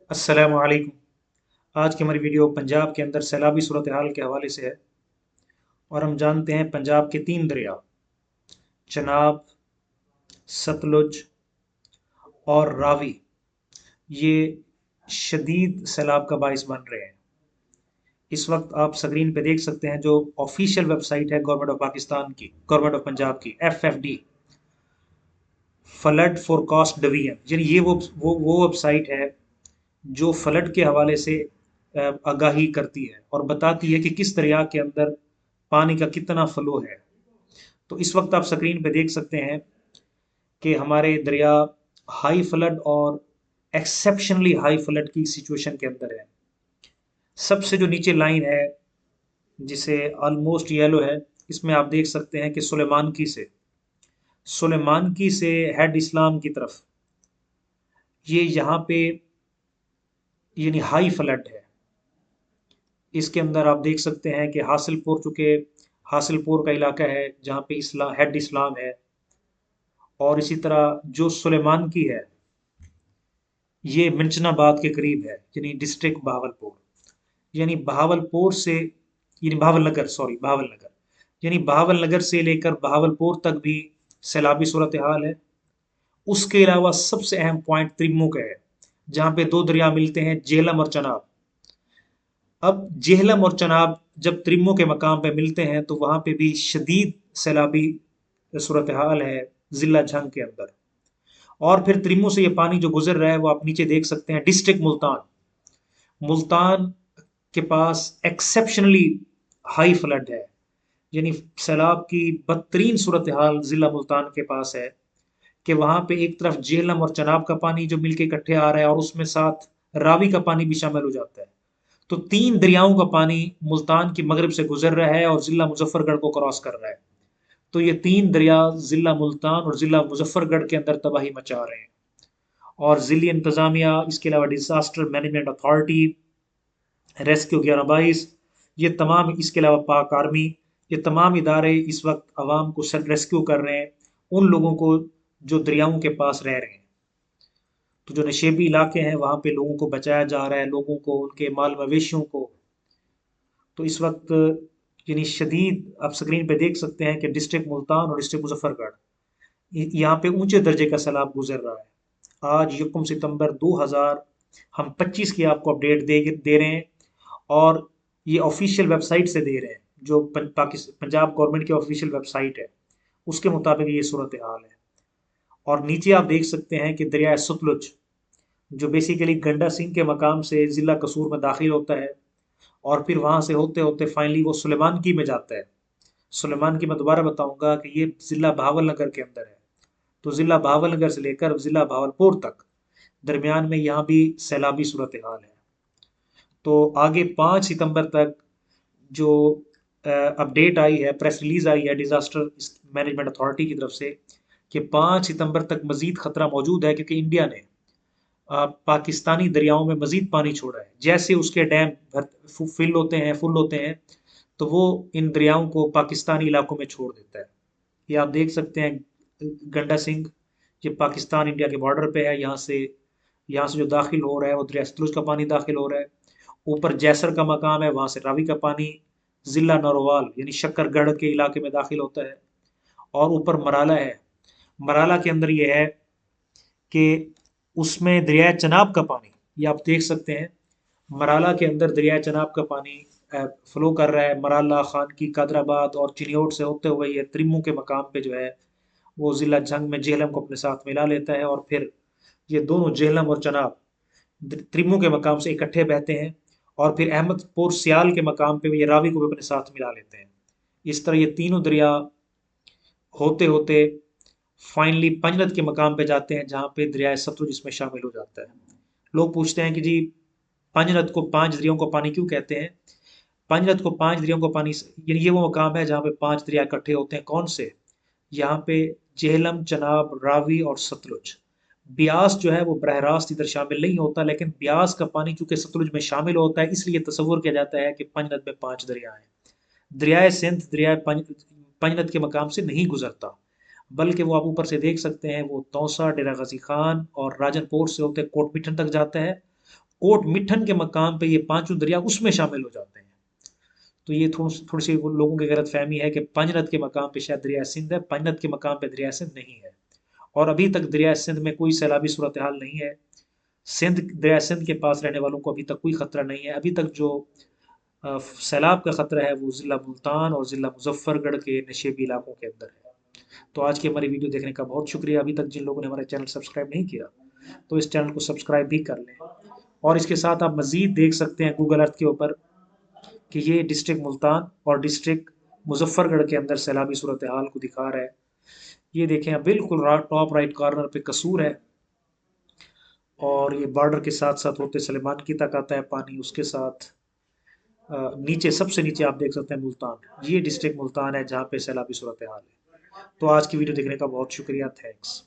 अस्सलामु अलैकुम। आज की हमारी वीडियो पंजाब के अंदर सैलाबी सूरत हाल के हवाले से है और हम जानते हैं पंजाब के तीन दरिया चनाब, सतलुज और रावी ये शदीद सैलाब का बाइस बन रहे हैं। इस वक्त आप स्क्रीन पे देख सकते हैं जो ऑफिशियल वेबसाइट है गवर्नमेंट ऑफ पाकिस्तान की, गवर्नमेंट ऑफ पंजाब की, FFD, फ्लड फोरकास्ट डिवीजन, यानी ये वो वेबसाइट है जो फ्लड के हवाले से आगाही करती है और बताती है कि किस दरिया के अंदर पानी का कितना फ्लो है। तो इस वक्त आप स्क्रीन पे देख सकते हैं कि हमारे दरिया हाई फ्लड और एक्सेप्शनली हाई फ्लड की सिचुएशन के अंदर है। सबसे जो नीचे लाइन है जिसे ऑलमोस्ट येलो है, इसमें आप देख सकते हैं कि सुलेमानकी से हेड इस्लाम की तरफ ये यहाँ पे यानी हाई फ्लड है। इसके अंदर आप देख सकते हैं कि हासिलपुर का इलाका है जहाँ पे हेड इस्लाम है। और इसी तरह जो सुलेमान की है ये मिंचनाबाद के करीब है, यानी डिस्ट्रिक्ट बहावलपुर, यानी बहावलपुर से यानी बहावलनगर, सॉरी बहावलनगर, यानी बहावलनगर से लेकर बहावलपुर तक भी सैलाबी सूरत हाल है। उसके अलावा सबसे अहम पॉइंट त्रिमू का है जहाँ पे दो दरिया मिलते हैं, जेहलम और चनाब। अब जेहलम और चनाब जब त्रिमो के मकाम पे मिलते हैं तो वहां पे भी शदीद सैलाबी सूरत हाल है जिला झंग के अंदर। और फिर त्रिमो से ये पानी जो गुजर रहा है वो आप नीचे देख सकते हैं, डिस्ट्रिक्ट मुल्तान, मुल्तान के पास एक्सेप्शनली हाई फ्लड है, यानी सैलाब की बदतरीन सूरत हाल जिला मुल्तान के पास है कि वहां पे एक तरफ जेहलम और चनाब का पानी जो मिलके इकट्ठे आ रहा है और उसमें साथ रावी का पानी भी शामिल हो जाता है। तो तीन दरियाओं का पानी मुल्तान की मगरब से गुजर रहा है और जिला मुजफ्फरगढ़ को क्रॉस कर रहा है। तो ये तीन दरिया जिला मुल्तान और जिला मुजफ्फरगढ़ के अंदर तबाही मचा रहे हैं। और जिली इंतजामिया, इसके अलावा डिजास्टर मैनेजमेंट अथॉरिटी, रेस्क्यू 1122, ये तमाम, इसके अलावा पाक आर्मी, ये तमाम इदारे इस वक्त आवाम को रेस्क्यू कर रहे हैं, उन लोगों को जो दरियाओं के पास रह रहे हैं। तो जो नशेबी इलाके हैं वहाँ पे लोगों को बचाया जा रहा है, लोगों को, उनके माल मवेशियों को। तो इस वक्त यानी शदीद आप स्क्रीन पे देख सकते हैं कि डिस्ट्रिक्ट मुल्तान और डिस्ट्रिक्ट मुजफ्फरगढ़ यहाँ पे ऊंचे दर्जे का सैलाब गुजर रहा है। आज यकम सितंबर 2000 हम 25 की आपको अपडेट दे रहे हैं और ये ऑफिशियल वेबसाइट से दे रहे हैं, जो पंजाब गवर्नमेंट की ऑफिशियल वेबसाइट है उसके मुताबिक ये सूरत हाल है। और नीचे आप देख सकते हैं कि दरिया सतलुज जो बेसिकली गंडा सिंह के मकाम से ज़िला कसूर में दाखिल होता है और फिर वहाँ से होते होते फाइनली वो सुलेमान की में जाता है। सुलेमान की मैं दोबारा बताऊंगा कि ये ज़िला भावलनगर के अंदर है। तो ज़िला भावलनगर से लेकर ज़िला भावलपुर तक दरमियान में यहाँ भी सैलाबी सूरत हाल है। तो आगे 5 सितंबर तक जो अपडेट आई है, प्रेस रिलीज आई है डिजास्टर मैनेजमेंट अथॉरिटी की तरफ से कि 5 सितंबर तक मजीद खतरा मौजूद है, क्योंकि इंडिया ने पाकिस्तानी दरियाओं में मजीद पानी छोड़ा है। जैसे उसके डैम फुल होते हैं तो वो इन दरियाओं को पाकिस्तानी इलाकों में छोड़ देता है। ये आप देख सकते हैं गंडा सिंह, ये पाकिस्तान इंडिया के बॉर्डर पे है। यहाँ से जो दाखिल हो रहा है वो दरिया सतलुज का पानी दाखिल हो रहा है। ऊपर जैसर का मकाम है, वहाँ से रावी का पानी जिला नरोवाल यानी शक्करगढ़ के इलाके में दाखिल होता है। और ऊपर मराला है, मराला के अंदर ये है कि उसमें दरिया चनाब का पानी, ये आप देख सकते हैं, मराला के अंदर दरिया चनाब का पानी फ्लो कर रहा है। मराला, खान की, कादराबाद और चिनियोट से होते हुए ये त्रिमू के मकाम पे जो है वो ज़िला झंग में जेहलम को अपने साथ मिला लेता है और फिर ये दोनों जेहलम और चनाब त्रिमू के मकाम से इकट्ठे बहते हैं और फिर अहमदपुर सियाल के मकाम पे ये रावी को भी अपने साथ मिला लेते हैं। इस तरह ये तीनों दरिया होते होते फाइनली पंजनद के मकाम पे जाते हैं जहाँ पे दरिया सतलुज इसमें शामिल हो जाता है। लोग पूछते हैं कि जी पंजनद को पांच दरियाओं का पानी क्यों कहते हैं? पंजनद को पांच दरियाओं का पानी, ये वो मकाम है जहाँ पे पांच दरिया इकट्ठे होते हैं। कौन से? यहाँ पे जेहलम, चनाब, रावी और सतलुज। ब्यास जो है वो बरह रास्त इधर शामिल नहीं होता, लेकिन ब्यास का पानी चूंकि सतलुज में शामिल होता है इसलिए तस्वुर किया जाता है कि पंजनद में पांच दरिया हैं। दरियाए सिंध दरियाए पंजनद के मकाम से नहीं गुजरता, बल्कि वो आप ऊपर से देख सकते हैं वो तौसा, डेरा गाजी खान और राजनपुर से होते कोट मिठन तक जाता है कोट मिठन के मकाम पे ये पांचों दरिया उसमें शामिल हो जाते हैं। तो ये थोड़ी सी लोगों की गलत फहमी है कि पंजनद के मकाम पे शायद दरिया सिंध है, पंजनद के मकाम पे दरिया सिंध नहीं है। और अभी तक दरिया सिंध में कोई सैलाबी सूरत हाल नहीं है। दरिया सिंध के पास रहने वालों को अभी तक कोई खतरा नहीं है। अभी तक जो सैलाब का खतरा है वो ज़िला मुल्तान और ज़िला मुजफ्फरगढ़ के नशेबी इलाकों के अंदर है। तो आज की हमारी वीडियो देखने का बहुत शुक्रिया। अभी तक जिन लोगों ने हमारा चैनल सब्सक्राइब नहीं किया तो इस चैनल को सब्सक्राइब भी कर लें। और इसके साथ आप मज़ीद देख सकते हैं गूगल अर्थ के ऊपर कि ये डिस्ट्रिक्ट मुल्तान और डिस्ट्रिक्ट मुजफ्फरगढ़ के अंदर सैलाबी सूरत हाल को दिखा रहा है। ये देखें, अब बिल्कुल टॉप राइट कॉर्नर पे कसूर है, और ये बॉर्डर के साथ साथ होते सलेमान की तक आता है पानी। उसके साथ नीचे, सबसे नीचे आप देख सकते हैं मुल्तान। ये डिस्ट्रिक्ट मुल्तान है जहाँ पे सैलाबी सूरत हाल है। तो आज की वीडियो देखने का बहुत शुक्रिया, थैंक्स।